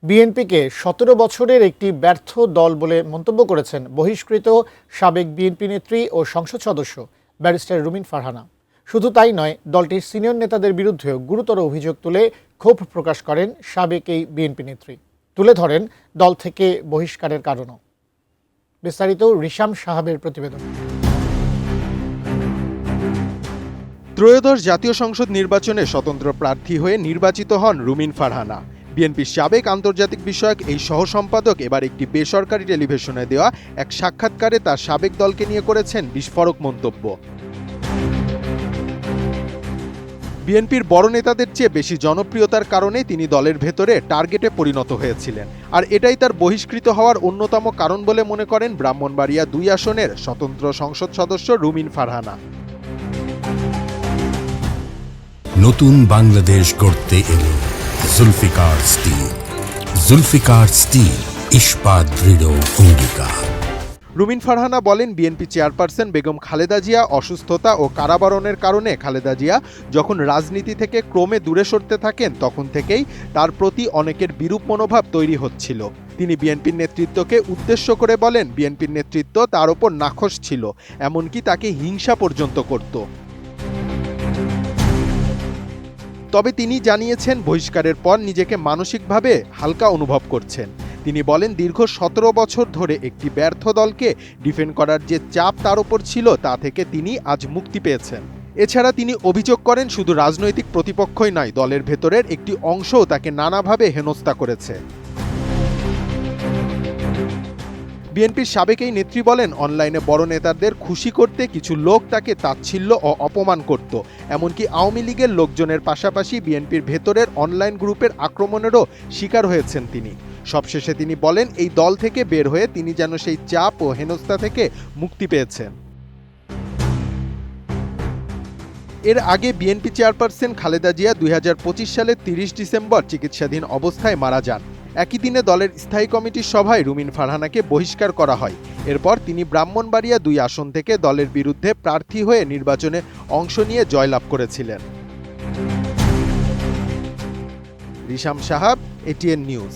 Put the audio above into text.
বিএনপিকে ১৭ বছরের একটি ব্যর্থ দল বলে মন্তব্য করেছেন বহিষ্কৃত সাবেক বিএনপি নেত্রী ও সংসদ সদস্য ব্যারিস্টার রুমিন ফারহানা। শুধু তাই নয়, দলটির সিনিয়র নেতাদের বিরুদ্ধেও গুরুতর অভিযোগ তুলে ক্ষোভ প্রকাশ করেন সাবেক এই বিএনপি নেত্রী। তুলে ধরেন দল থেকে বহিষ্কারের কারণও। বিস্তারিত রিশাম সাহাবের প্রতিবেদন। ত্রয়োদশ জাতীয় সংসদ নির্বাচনে স্বতন্ত্র প্রার্থী হয়ে নির্বাচিত হন রুমিন ফারহানা। বিএনপির সাবেক আন্তর্জাতিক বিষয়ক এই সহসম্পাদক এবার একটি বেসরকারি টেলিভিশনে দেওয়া এক সাক্ষাৎকারে তার সাবেক দলকে নিয়ে করেছেন বিস্ফোরক মন্তব্য। বিএনপির বড় নেতাদের চেয়ে বেশি জনপ্রিয়তার কারণে তিনি দলের ভেতরে টার্গেটে পরিণত হয়েছিলেন, আর এটাই তার বহিষ্কৃত হওয়ার অন্যতম কারণ বলে মনে করেন ব্রাহ্মণবাড়িয়া ২ আসনের স্বতন্ত্র সংসদ সদস্য রুমিন ফারহানা। নতুন বাংলাদেশ গড়তে এলো জুলফিকার স্টিল। জুলফিকার স্টিল, ইস্পাত দৃঢ় অঙ্গীকার। রুমিন ফারহানা বলেন, বিএনপি চেয়ারপারসন বেগম খালেদা জিয়া অসুস্থতা ও কারাবরণের কারণে খালেদা জিয়া যখন রাজনীতি থেকে ক্রমে দূরে সরতে থাকেন, তখন থেকেই তার প্রতি অনেকের বিরূপ মনোভাব তৈরি হচ্ছিল। তিনি বিএনপির নেতৃত্বকে উদ্দেশ্য করে বলেন, বিএনপির নেতৃত্ব তার ওপর নাখোশ ছিল, এমনকি তাকে হিংসা পর্যন্ত করত। তবে তিনি জানিয়েছেন, বহিষ্কারের পর নিজেকে মানসিকভাবে হালকা অনুভব করছেন। তিনি বলেন, দীর্ঘ ১৭ বছর ধরে একটি ব্যর্থ দলকে ডিফেন্ড করার যে চাপ তার উপর ছিল, তা থেকে তিনি আজ মুক্তি পেয়েছেন। এছাড়া তিনি অভিযোগ করেন, শুধু রাজনৈতিক প্রতিপক্ষই নয়, দলের ভেতরের একটি অংশও তাকে নানাভাবে হেনস্থা করেছে। বিএনপির সাবেক এই নেত্রী বলেন, অনলাইনে বড় নেতাদের খুশি করতে কিছু লোক তাকে তাচ্ছিল্য ও অপমান করত। এমনকি আওয়ামী লীগের লোকজনের পাশাপাশি বিএনপির ভেতরের অনলাইন গ্রুপের আক্রমণেরও শিকার হয়েছেন তিনি। সবশেষে তিনি বলেন, এই দল থেকে বের হয়ে তিনি যেন সেই চাপ ও হেনস্থা থেকে মুক্তি পেয়েছেন। এর আগে বিএনপি চেয়ারপারসন খালেদা জিয়া ২০২৫ সালের ৩০ ডিসেম্বর চিকিৎসাধীন অবস্থায় মারা যান। একই দিনে দলের স্থায়ী কমিটির সভায় রুমিন ফারহানাকে বহিষ্কার করা হয়। এরপর তিনি ব্রাহ্মণবাড়িয়া ২ আসন থেকে দলের বিরুদ্ধে প্রার্থী হয়ে নির্বাচনে অংশ নিয়ে জয়লাভ করেছিলেন। রিশাম সাহাব, এটিএন নিউজ।